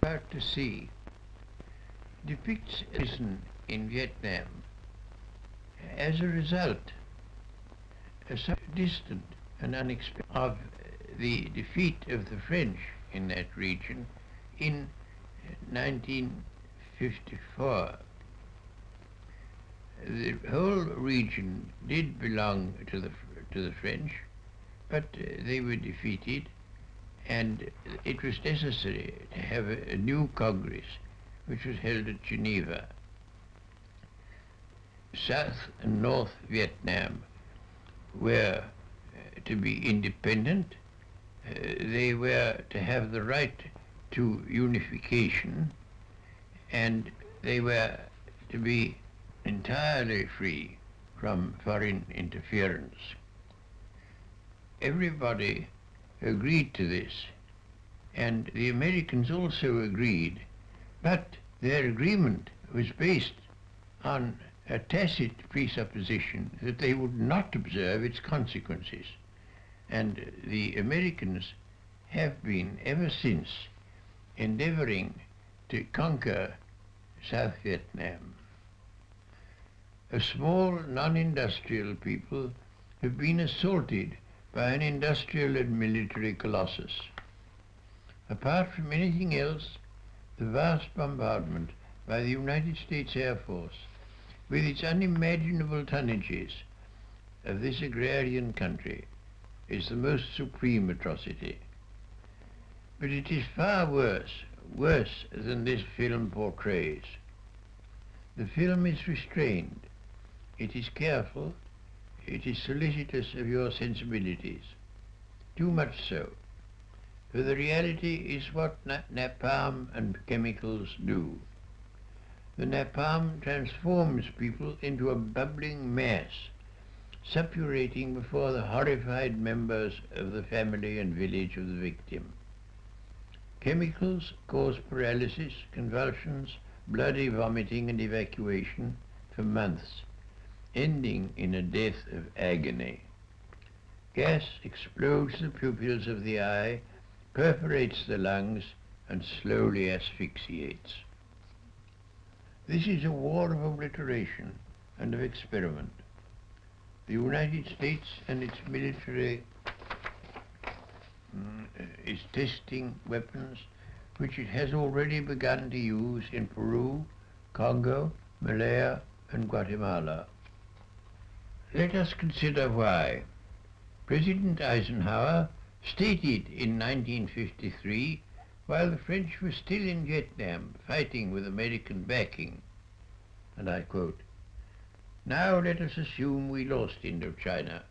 about to see depicts a citizen in Vietnam as a result, so distant and unexpected, of the defeat of the French in that region in 1954. The whole region did belong to the French, but they were defeated, and it was necessary to have a new Congress, which was held at Geneva. South and North Vietnam were to be independent. They were to have the right to unification, and they were to be entirely free from foreign interference. Everybody agreed to this, and the Americans also agreed, but their agreement was based on a tacit presupposition that they would not observe its consequences. And the Americans have been ever since endeavoring to conquer South Vietnam. A small non-industrial people have been assaulted by an industrial and military colossus. Apart from anything else, the vast bombardment by the United States Air Force, with its unimaginable tonnages of this agrarian country, is the most supreme atrocity. But it is far worse than this film portrays. The film is restrained, it is careful, it is solicitous of your sensibilities, too much so, for the reality is what napalm and chemicals do. The napalm transforms people into a bubbling mass, suppurating before the horrified members of the family and village of the victim. Chemicals cause paralysis, convulsions, bloody vomiting and evacuation for months, ending in a death of agony. Gas explodes the pupils of the eye, perforates the lungs, and slowly asphyxiates. This is a war of obliteration and of experiment. The United States and its military is testing weapons which it has already begun to use in Peru, Congo, Malaya, and Guatemala. Let us consider why. President Eisenhower stated in 1953, while the French were still in Vietnam fighting with American backing, and I quote, "Now let us assume we lost Indochina.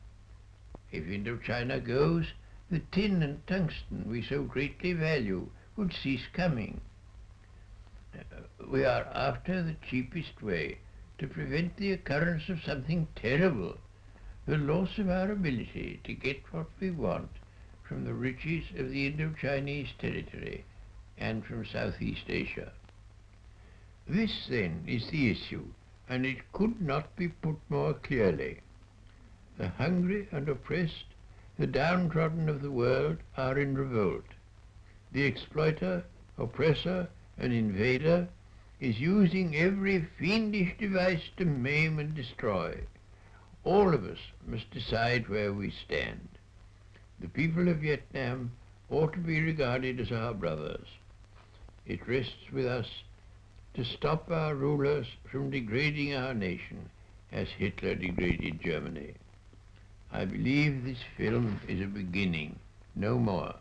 If Indochina goes, the tin and tungsten we so greatly value would cease coming. We are after the cheapest way to prevent the occurrence of something terrible, the loss of our ability to get what we want from the riches of the Indo-Chinese territory and from Southeast Asia. This, then, is the issue, and it could not be put more clearly. The hungry and oppressed, the downtrodden of the world are in revolt. The exploiter, oppressor, and invader is using every fiendish device to maim and destroy. All of us must decide where we stand. The people of Vietnam ought to be regarded as our brothers. It rests with us to stop our rulers from degrading our nation as Hitler degraded Germany. I believe this film is a beginning, no more,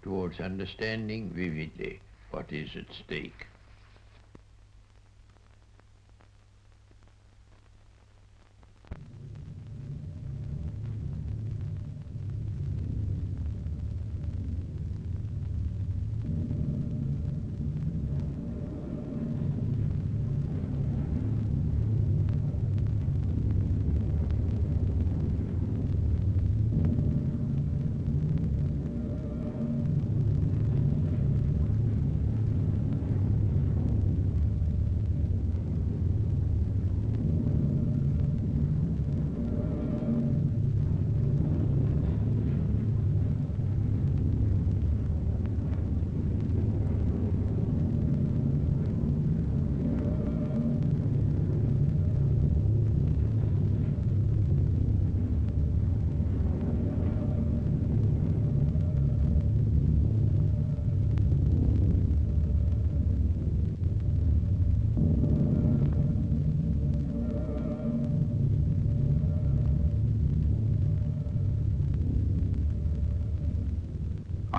towards understanding vividly what is at stake."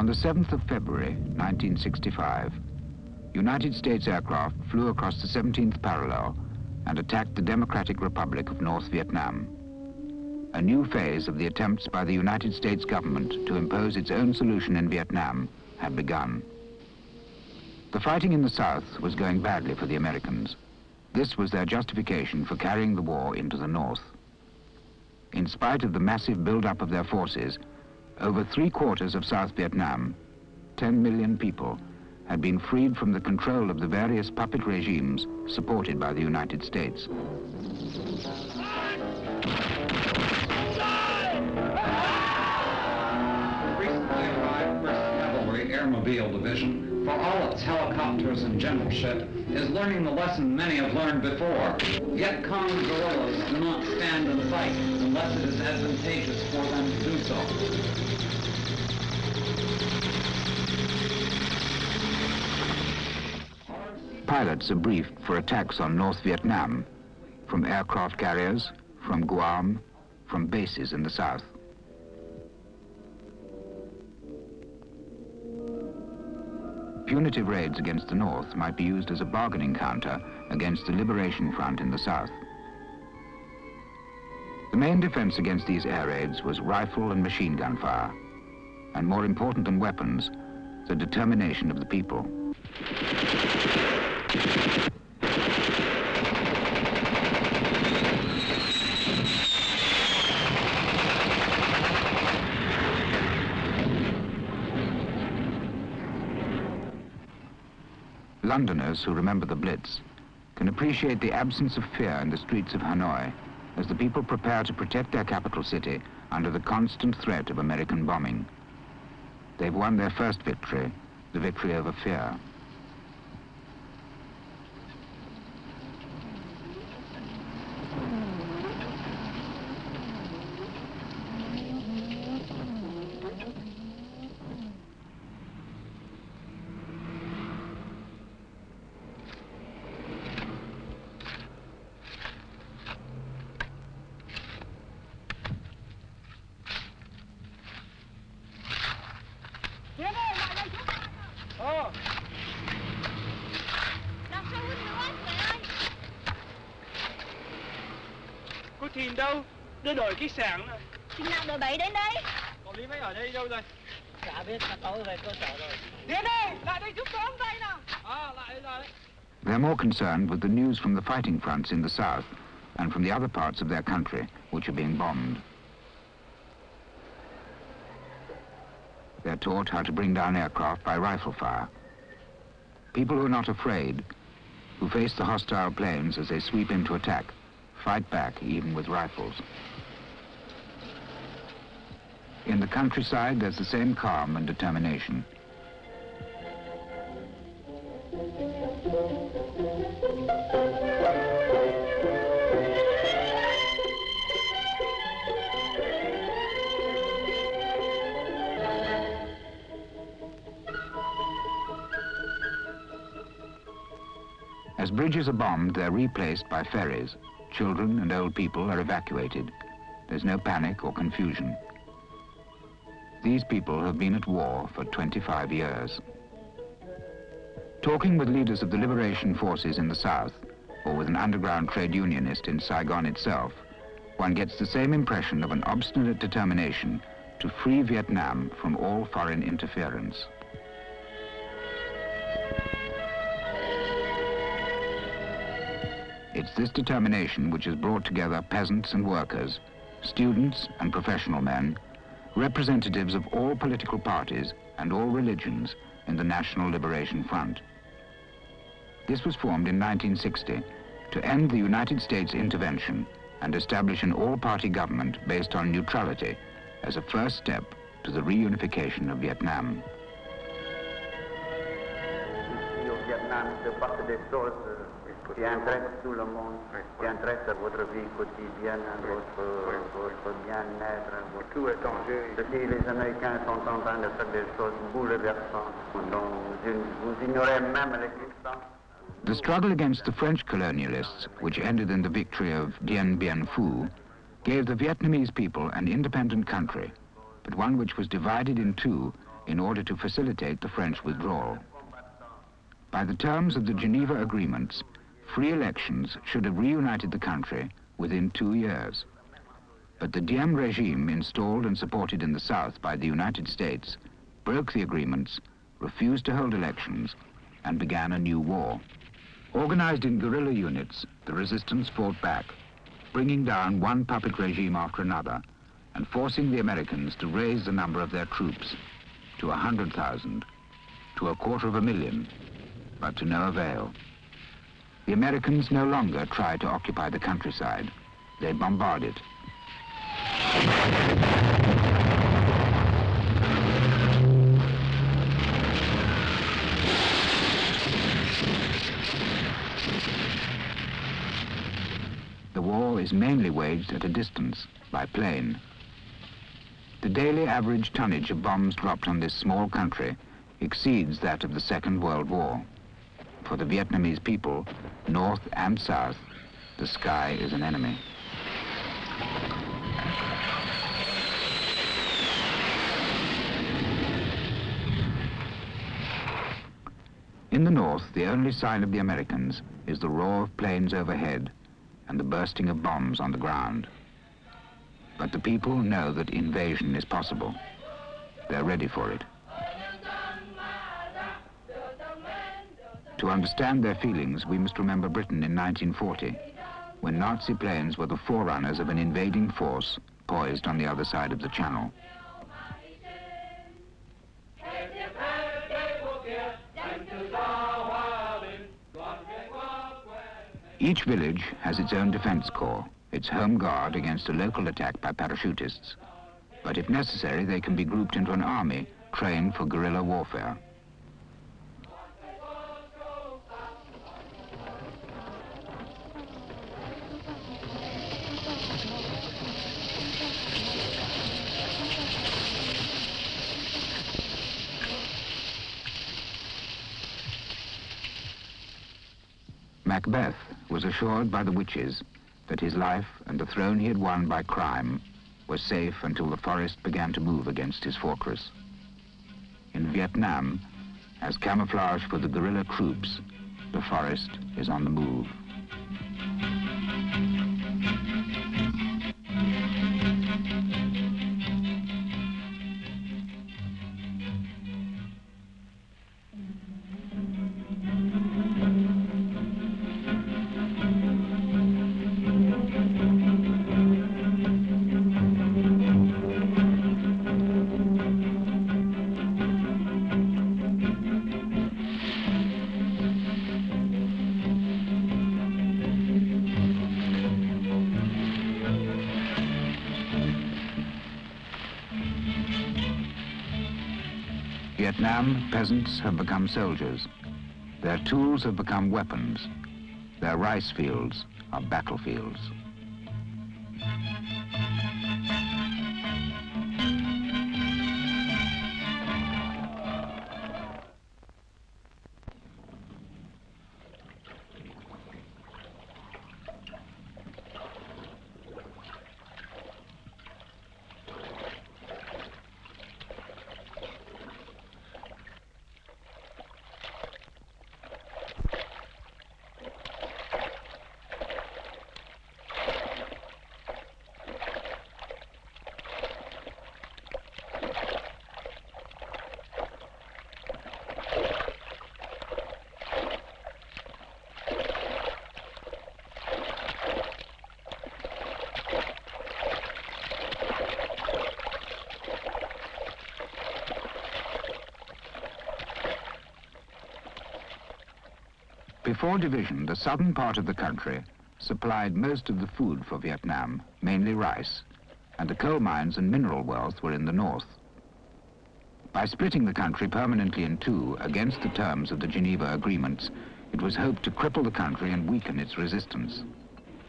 On the 7th of February, 1965, United States aircraft flew across the 17th parallel and attacked the Democratic Republic of North Vietnam. A new phase of the attempts by the United States government to impose its own solution in Vietnam had begun. The fighting in the South was going badly for the Americans. This was their justification for carrying the war into the North. In spite of the massive build-up of their forces, over 3/4 of South Vietnam, 10 million people, had been freed from the control of the various puppet regimes supported by the United States. Recently arrived 1st Cavalry Airmobile Division, for all its helicopters and generalship, is learning the lesson many have learned before. Viet Cong guerrillas do not stand and fight unless it is advantageous for them to do so. Pilots are briefed for attacks on North Vietnam from aircraft carriers, from Guam, from bases in the south. Punitive raids against the north might be used as a bargaining counter against the Liberation Front in the south. The main defense against these air raids was rifle and machine gun fire, and more important than weapons, the determination of the people. Londoners who remember the Blitz can appreciate the absence of fear in the streets of Hanoi as the people prepare to protect their capital city under the constant threat of American bombing. They've won their first victory, the victory over fear. Cô Thìn đâu? Đưa đổi cái sáng rồi. Chừng nào đội 7 đến đấy? Có lý mấy ở đây đâu rồi? Chả biết, ta tối về cơ sở rồi. Đến đây, lại đây giúp tôi tay nào. Lại đây rồi. They're more concerned with the news from the fighting fronts in the south and from the other parts of their country which are being bombed. They're taught how to bring down aircraft by rifle fire. People who are not afraid, who face the hostile planes as they sweep in to attack, fight back even with rifles. In the countryside, there's the same calm and determination. As bridges are bombed, they're replaced by ferries. Children and old people are evacuated. There's no panic or confusion. These people have been at war for 25 years. Talking with leaders of the liberation forces in the south, or with an underground trade unionist in Saigon itself, one gets the same impression of an obstinate determination to free Vietnam from all foreign interference. It's this determination which has brought together peasants and workers, students and professional men, representatives of all political parties and all religions in the National Liberation Front. This was formed in 1960 to end the United States intervention and establish an all-party government based on neutrality as a first step to the reunification of Vietnam. Qui intéresse tout le monde, qui intéresse à votre vie quotidienne, votre bien-être. Tout est en jeu. Les Américains sont en train de faire des choses bouleversantes, dont vous ignorez même l'existence. The struggle against the French colonialists, which ended in the victory of Dien Bien Phu, gave the Vietnamese people an independent country, but one which was divided in two in order to facilitate the French withdrawal. By the terms of the Geneva Agreements, free elections should have reunited the country within 2 years. But the Diem regime, installed and supported in the south by the United States, broke the agreements, refused to hold elections, and began a new war. Organized in guerrilla units, the resistance fought back, bringing down one puppet regime after another and forcing the Americans to raise the number of their troops to 100,000, to 250,000, but to no avail. The Americans no longer tried to occupy the countryside. They bombarded. The war is mainly waged at a distance, by plane. The daily average tonnage of bombs dropped on this small country exceeds that of the Second World War. For the Vietnamese people, north and south, the sky is an enemy. In the north, the only sign of the Americans is the roar of planes overhead and the bursting of bombs on the ground. But the people know that invasion is possible. They're ready for it. To understand their feelings, we must remember Britain in 1940, when Nazi planes were the forerunners of an invading force poised on the other side of the Channel. Each village has its own defense corps, its home guard against a local attack by parachutists. But if necessary, they can be grouped into an army trained for guerrilla warfare. Macbeth was assured by the witches that his life and the throne he had won by crime were safe until the forest began to move against his fortress. In Vietnam, as camouflage for the guerrilla troops, the forest is on the move. Vietnam peasants have become soldiers. Their tools have become weapons. Their rice fields are battlefields. Before division, the southern part of the country supplied most of the food for Vietnam, mainly rice, and the coal mines and mineral wealth were in the north. By splitting the country permanently in two against the terms of the Geneva Agreements, it was hoped to cripple the country and weaken its resistance.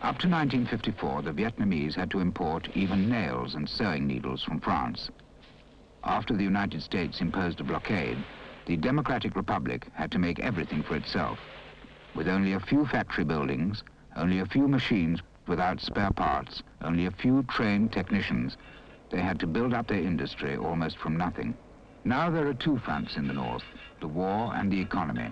Up to 1954, the Vietnamese had to import even nails and sewing needles from France. After the United States imposed a blockade, the Democratic Republic had to make everything for itself. With only a few factory buildings, only a few machines without spare parts, only a few trained technicians, they had to build up their industry almost from nothing. Now there are two fronts in the north, the war and the economy.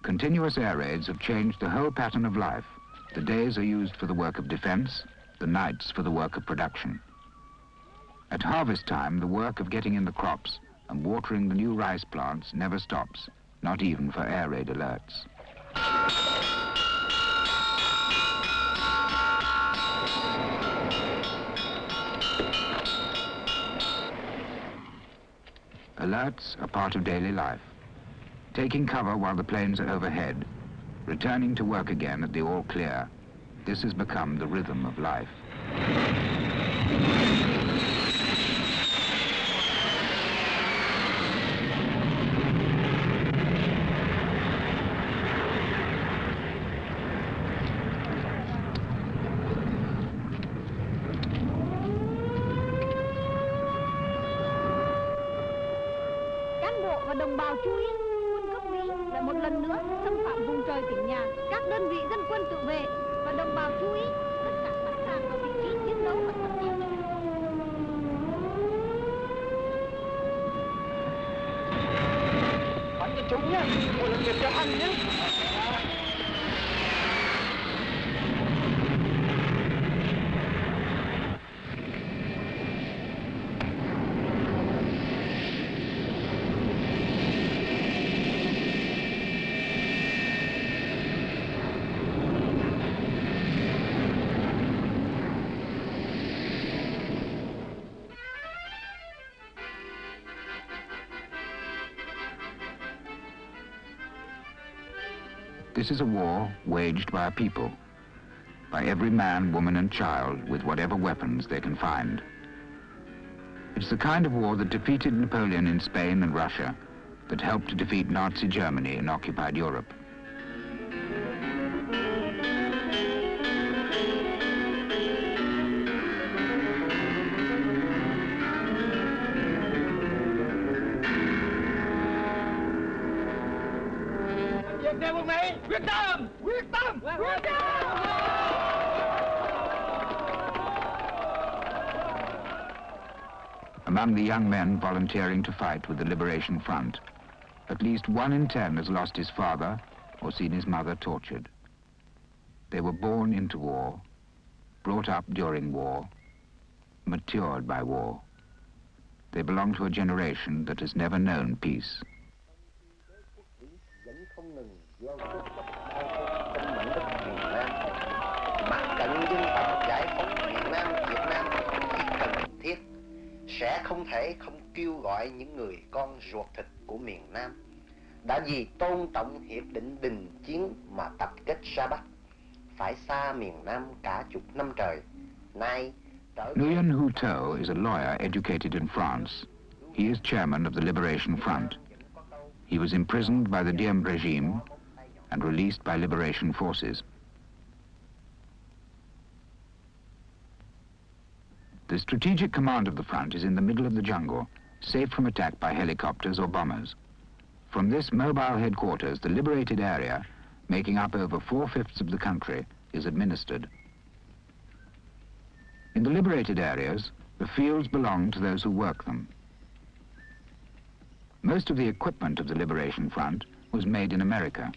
Continuous air raids have changed the whole pattern of life. The days are used for the work of defense, the nights for the work of production. At harvest time, the work of getting in the crops and watering the new rice plants never stops, not even for air raid alerts. Alerts are part of daily life. Taking cover while the planes are overhead, returning to work again at the all clear, this has become the rhythm of life. Cán bộ và đồng bào chú ý. Lại một lần nữa xâm phạm vùng trời tỉnh nhà, các đơn vị dân quân tự vệ và đồng bào chú ý, tất cả sẵn sàng vào vị trí chiến đấu và tập chiến. Bắn cho chúng nhé, một lần việc cho ăn nhé. This is a war waged by a people, by every man, woman and child with whatever weapons they can find. It's the kind of war that defeated Napoleon in Spain and Russia, that helped to defeat Nazi Germany in occupied Europe. Among the young men volunteering to fight with the Liberation Front, at least 1 in 10 has lost his father or seen his mother tortured. They were born into war, brought up during war, matured by war. They belong to a generation that has never known peace. Sẽ không thể không kêu gọi những người con ruột thịt của miền Nam đã vì tôn trọng hiệp định đình chiến mà tập kết ra Bắc, phải xa miền Nam cả chục năm trời. Nay Nguyen Hu To is a lawyer educated in France. He is chairman of the Liberation Front. He was imprisoned by the Diem regime and released by liberation forces. The strategic command of the front is in the middle of the jungle, safe from attack by helicopters or bombers. From this mobile headquarters, the liberated area, making up over 4/5 of the country, is administered. In the liberated areas, the fields belong to those who work them. Most of the equipment of the Liberation Front was made in America.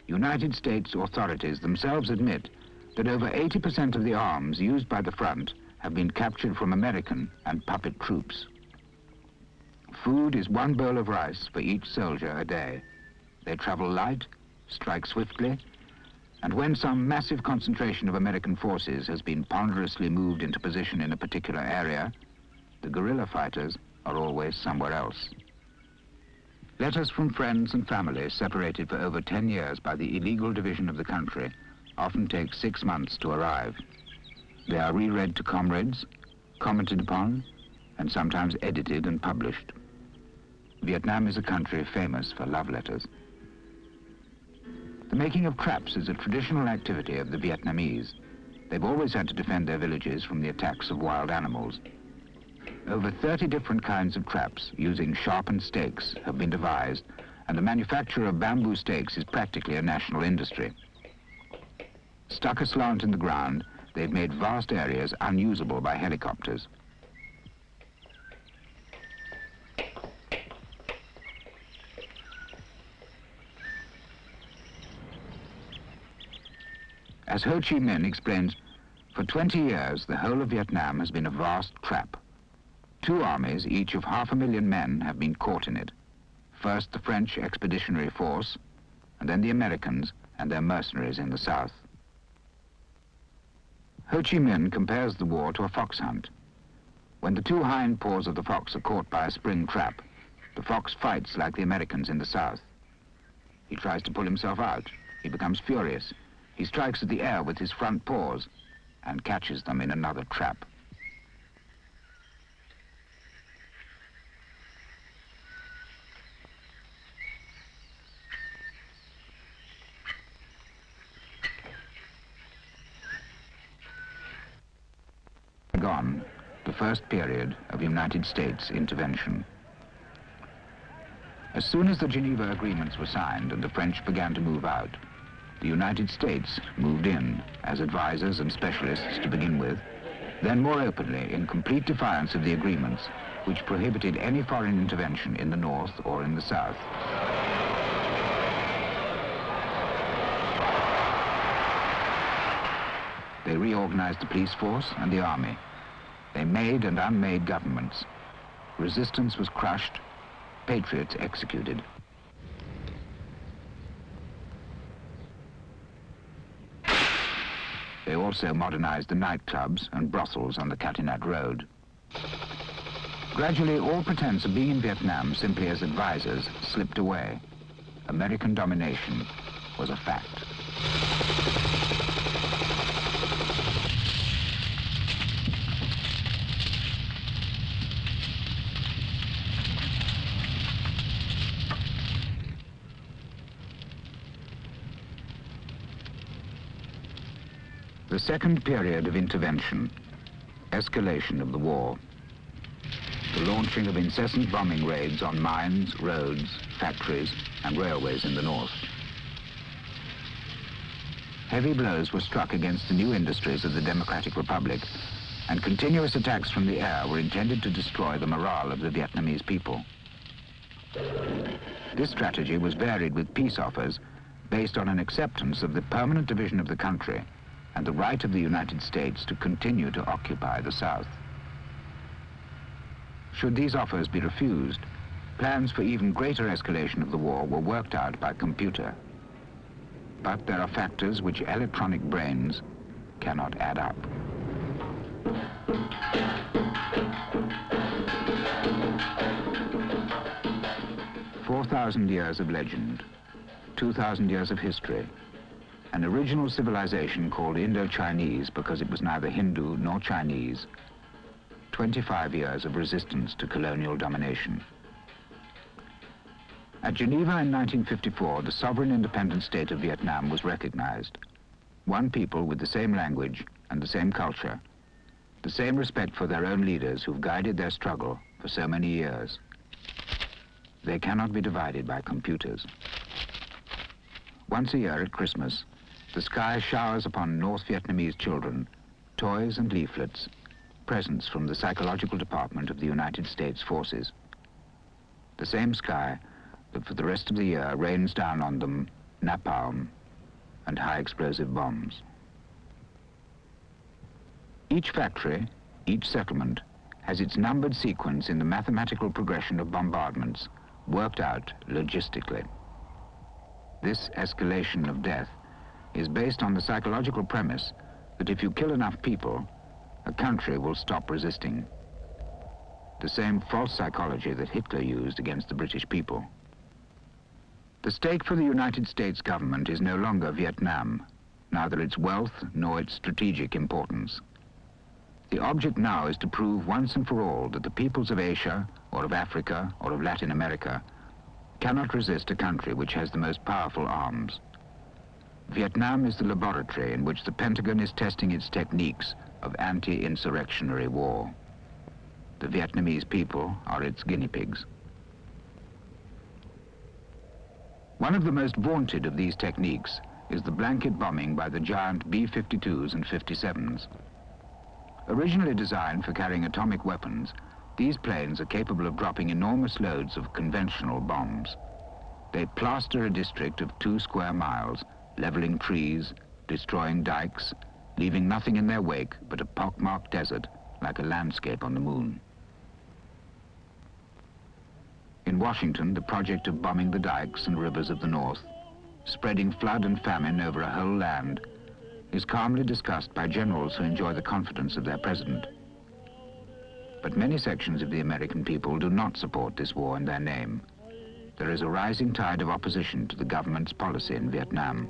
United States authorities themselves admit that over 80% of the arms used by the front have been captured from American and puppet troops. Food is 1 bowl of rice for each soldier a day. They travel light strike swiftly, and when some massive concentration of American forces has been ponderously moved into position in a particular area, the guerrilla fighters are always somewhere else. Letters from friends and family separated for over 10 years by the illegal division of the country often take 6 months to arrive. They are reread to comrades, commented upon, and sometimes edited and published. Vietnam is a country famous for love letters. The making of traps is a traditional activity of the Vietnamese. They've always had to defend their villages from the attacks of wild animals. Over 30 different kinds of traps using sharpened stakes have been devised, and the manufacture of bamboo stakes is practically a national industry. Stuck aslant in the ground, they've made vast areas unusable by helicopters. As Ho Chi Minh explains, for 20 years, the whole of Vietnam has been a vast trap. 2 armies, each of 500,000 men, have been caught in it. First the French Expeditionary Force, and then the Americans and their mercenaries in the south. Ho Chi Minh compares the war to a fox hunt. When the 2 hind paws of the fox are caught by a spring trap, the fox fights like the Americans in the south. He tries to pull himself out. He becomes furious. He strikes at the air with his front paws and catches them in another trap. Gone, the first period of United States intervention. As soon as the Geneva Agreements were signed and the French began to move out, the United States moved in as advisors and specialists to begin with, then more openly in complete defiance of the agreements which prohibited any foreign intervention in the north or in the south. They reorganized the police force and the army. They made and unmade governments. Resistance was crushed, patriots executed. They also modernized the nightclubs and brothels on the Catinat Road. Gradually, all pretense of being in Vietnam simply as advisors slipped away. American domination was a fact. The second period of intervention, escalation of the war, the launching of incessant bombing raids on mines, roads, factories, and railways in the north. Heavy blows were struck against the new industries of the Democratic Republic, and continuous attacks from the air were intended to destroy the morale of the Vietnamese people. This strategy was varied with peace offers based on an acceptance of the permanent division of the country and the right of the United States to continue to occupy the South. Should these offers be refused, plans for even greater escalation of the war were worked out by computer. But there are factors which electronic brains cannot add up. "4,000 years of legend, 2,000 years of history, an original civilization called Indo-Chinese because it was neither Hindu nor Chinese, 25 years of resistance to colonial domination." At Geneva in 1954, the sovereign independent state of Vietnam was recognized. One people with the same language and the same culture, the same respect for their own leaders who've guided their struggle for so many years. They cannot be divided by computers. Once a year at Christmas, the sky showers upon North Vietnamese children toys and leaflets, presents from the psychological department of the United States Forces. The same sky that for the rest of the year rains down on them napalm and high explosive bombs. Each factory, each settlement, has its numbered sequence in the mathematical progression of bombardments, worked out logistically. This escalation of death is based on the psychological premise that if you kill enough people, a country will stop resisting. The same false psychology that Hitler used against the British people. The stake for the United States government is no longer Vietnam, neither its wealth nor its strategic importance. The object now is to prove once and for all that the peoples of Asia, or of Africa, or of Latin America cannot resist a country which has the most powerful arms. Vietnam is the laboratory in which the Pentagon is testing its techniques of anti-insurrectionary war. The Vietnamese people are its guinea pigs. One of the most vaunted of these techniques is the blanket bombing by the giant B-52s and 57s. Originally designed for carrying atomic weapons, these planes are capable of dropping enormous loads of conventional bombs. They plaster a district of 2 square miles, leveling trees, destroying dikes, leaving nothing in their wake but a pockmarked desert like a landscape on the moon. In Washington, the project of bombing the dikes and rivers of the North, spreading flood and famine over a whole land, is calmly discussed by generals who enjoy the confidence of their president. But many sections of the American people do not support this war in their name. There is a rising tide of opposition to the government's policy in Vietnam.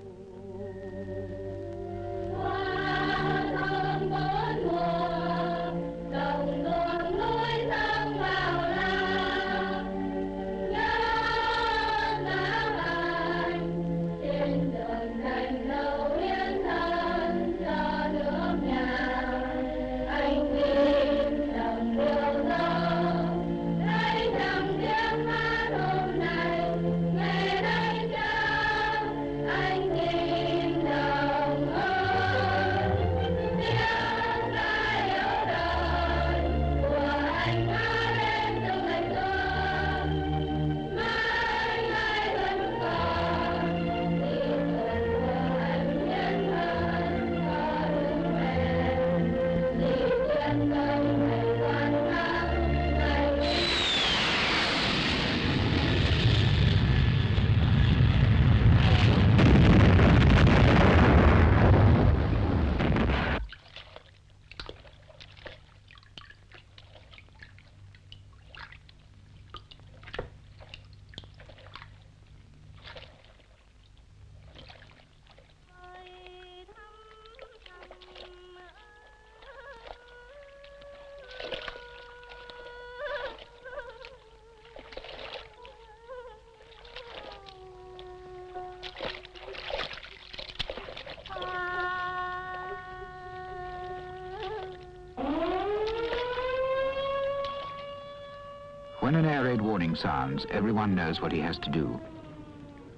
When an air raid warning sounds, everyone knows what he has to do.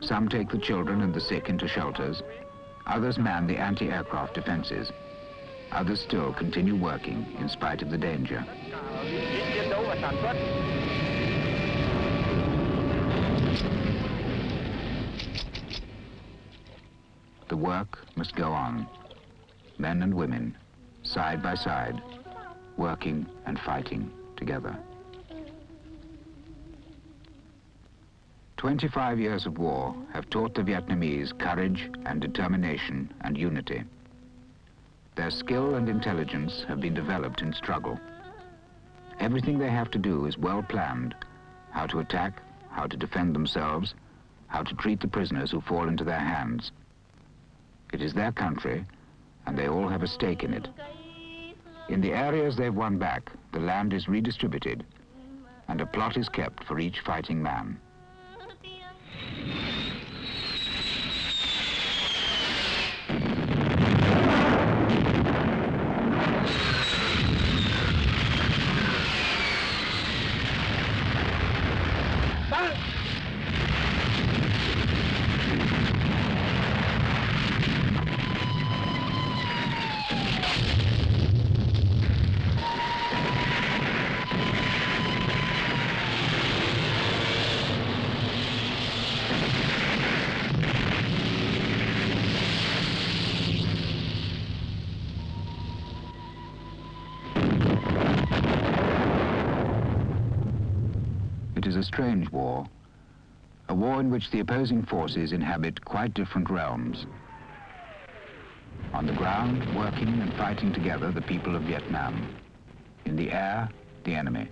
Some take the children and the sick into shelters. Others man the anti-aircraft defenses. Others still continue working in spite of the danger. The work must go on. Men and women, side by side, working and fighting together. 25 years of war have taught the Vietnamese courage and determination and unity. Their skill and intelligence have been developed in struggle. Everything they have to do is well planned: how to attack, how to defend themselves, how to treat the prisoners who fall into their hands. It is their country, and they all have a stake in it. In the areas they've won back, the land is redistributed, and a plot is kept for each fighting man. It is a strange war, A war in which the opposing forces inhabit quite different realms. On the ground, working and fighting together, the people of Vietnam. In the air, the enemy.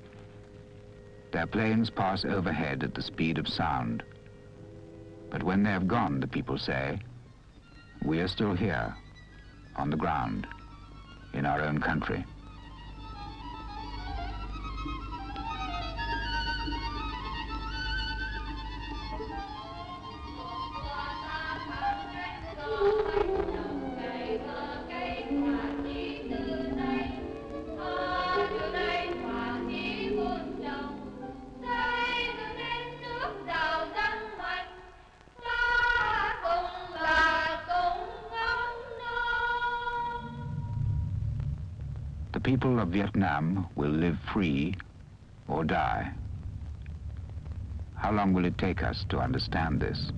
Their planes pass overhead at the speed of sound. But when they have gone, the people say, we are still here, on the ground, in our own country. The people of Vietnam will live free or die. How long will it take us to understand this?